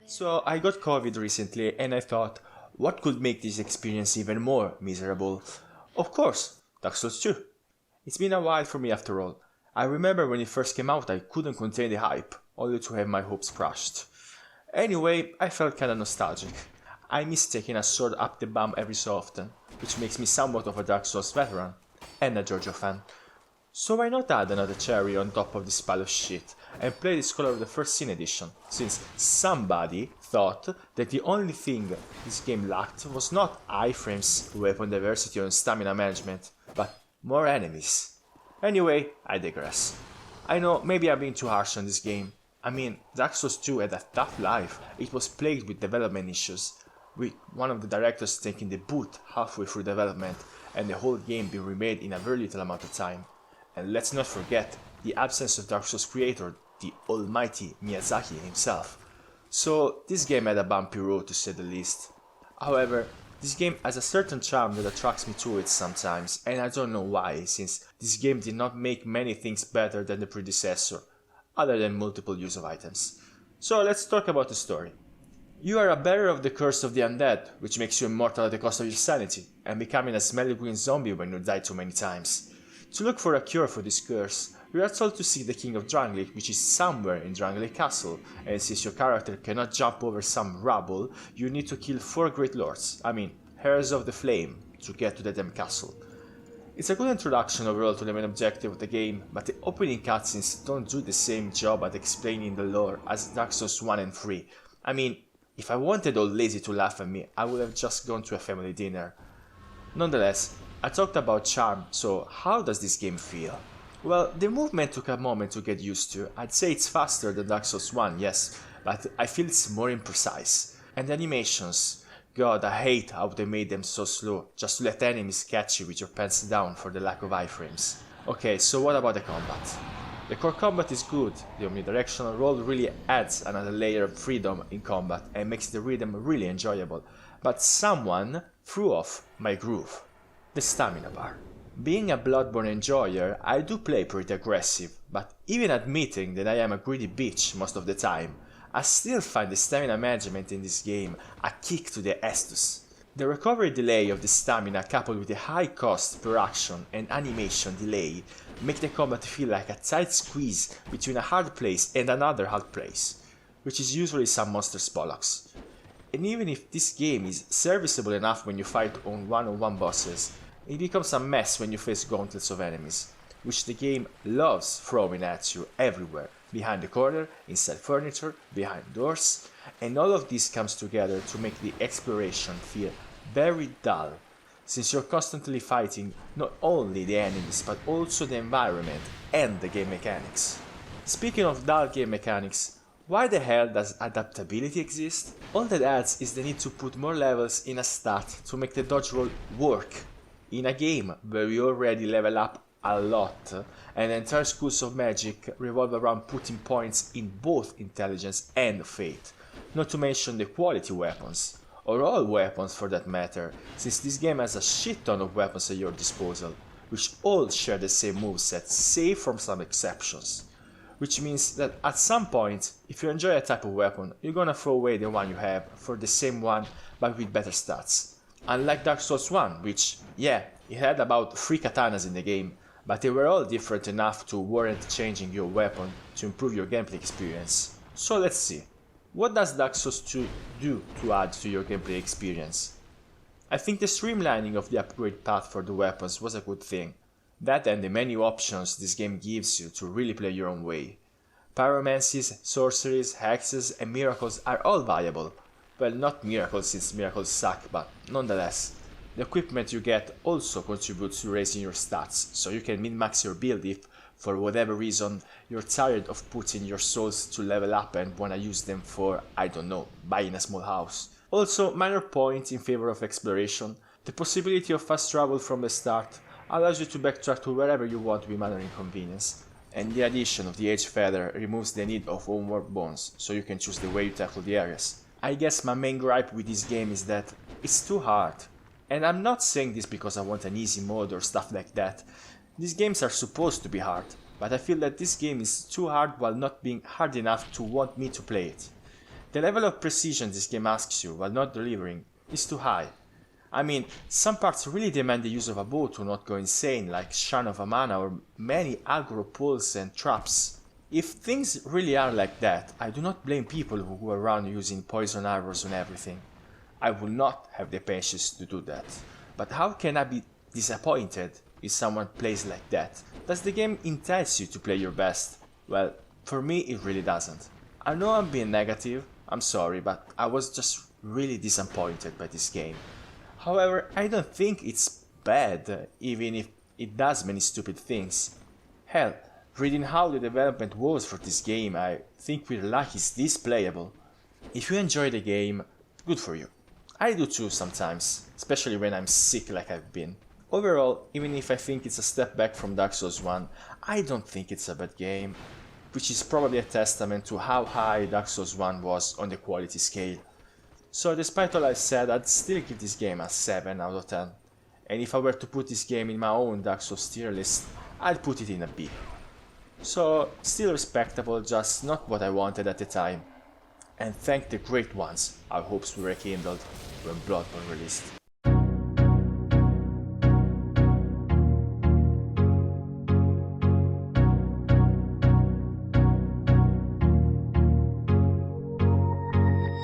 So I got COVID recently and I thought, what could make this experience even more miserable? Of course, Dark Souls 2. It's been a while for me after all. I remember when it first came out I couldn't contain the hype, only to have my hopes crushed. Anyway, I felt kinda nostalgic. I miss taking a sword up the bum every so often, which makes me somewhat of a Dark Souls veteran, and a JoJo fan. So why not add another cherry on top of this pile of shit and play the Scholar of the First Sin edition, since somebody thought that the only thing this game lacked was not iframes, weapon diversity or stamina management, but more enemies. Anyway, I digress. I know, maybe I'm being too harsh on this game. I mean, Dark Souls 2 had a tough life. It was plagued with development issues, with one of the directors taking the boot halfway through development and the whole game being remade in a very little amount of time. And let's not forget the absence of Dark Souls creator, the almighty Miyazaki himself. So this game had a bumpy road to say the least. However, this game has a certain charm that attracts me to it sometimes, and I don't know why, since this game did not make many things better than the predecessor, other than multiple use of items. So let's talk about the story. You are a bearer of the curse of the undead, which makes you immortal at the cost of your sanity, and becoming a smelly green zombie when you die too many times. To look for a cure for this curse, you are told to seek the King of Drangleic, which is somewhere in Drangleic Castle, and since your character cannot jump over some rubble, you need to kill 4 great lords, heirs of the flame, to get to the damn castle. It's a good introduction overall to the main objective of the game, but the opening cutscenes don't do the same job at explaining the lore as Dark Souls 1 and 3. If I wanted old lazy to laugh at me, I would have just gone to a family dinner. Nonetheless, I talked about charm, so how does this game feel? Well, the movement took a moment to get used to. I'd say it's faster than Dark Souls 1, yes, but I feel it's more imprecise. And the animations, god, I hate how they made them so slow, just to let enemies catch you with your pants down for the lack of iframes. Okay, so what about the combat? The core combat is good, the omnidirectional roll really adds another layer of freedom in combat and makes the rhythm really enjoyable, but someone threw off my groove. The stamina bar. Being a Bloodborne enjoyer, I do play pretty aggressive, but even admitting that I am a greedy bitch most of the time, I still find the stamina management in this game a kick to the Estus. The recovery delay of the stamina coupled with the high cost per action and animation delay make the combat feel like a tight squeeze between a hard place and another hard place, which is usually some monster's bollocks. And even if this game is serviceable enough when you fight on one-on-one bosses, it becomes a mess when you face gauntlets of enemies, which the game loves throwing at you everywhere, behind the corner, inside furniture, behind doors, and all of this comes together to make the exploration feel very dull, since you're constantly fighting not only the enemies but also the environment and the game mechanics. Speaking of dull game mechanics, why the hell does adaptability exist? All that adds is the need to put more levels in a stat to make the dodge roll work. In a game where you already level up a lot, and entire schools of magic revolve around putting points in both intelligence and fate, not to mention the quality weapons, or all weapons for that matter, since this game has a shit ton of weapons at your disposal, which all share the same moveset save from some exceptions. Which means that at some point, if you enjoy a type of weapon, you're gonna throw away the one you have for the same one but with better stats. Unlike Dark Souls 1, which, yeah, it had about 3 katanas in the game, but they were all different enough to warrant changing your weapon to improve your gameplay experience. So let's see. What does Dark Souls 2 do to add to your gameplay experience? I think the streamlining of the upgrade path for the weapons was a good thing. That and the many options this game gives you to really play your own way. Pyromancies, sorceries, hexes and miracles are all viable. Well, not miracles since miracles suck, but nonetheless. The equipment you get also contributes to raising your stats, so you can min-max your build if, for whatever reason, you're tired of putting your souls to level up and wanna use them for, I don't know, buying a small house. Also, minor point in favor of exploration, the possibility of fast travel from the start allows you to backtrack to wherever you want with minor inconvenience. And the addition of the Edge Feather removes the need of homeworld bones, so you can choose the way you tackle the areas. I guess my main gripe with this game is that it's too hard. And I'm not saying this because I want an easy mode or stuff like that. These games are supposed to be hard, but I feel that this game is too hard while not being hard enough to want me to play it. The level of precision this game asks you while not delivering is too high. I mean, some parts really demand the use of a bow to not go insane, like Shrine of Amana or many aggro pulls and traps. If things really are like that, I do not blame people who go around using poison arrows on everything. I will not have the patience to do that. But how can I be disappointed if someone plays like that? Does the game entice you to play your best? Well, for me it really doesn't. I know I'm being negative, I'm sorry, but I was just really disappointed by this game. However, I don't think it's bad, even if it does many stupid things. Hell, reading how the development was for this game, I think we're lucky it's this playable. If you enjoy the game, good for you. I do too sometimes, especially when I'm sick like I've been. Overall, even if I think it's a step back from Dark Souls 1, I don't think it's a bad game, which is probably a testament to how high Dark Souls 1 was on the quality scale. So despite all I've said, I'd still give this game a 7 out of 10. And if I were to put this game in my own Dark Souls tier list, I'd put it in a B. So, still respectable, just not what I wanted at the time. And thank the great ones, our hopes were rekindled when Bloodborne released.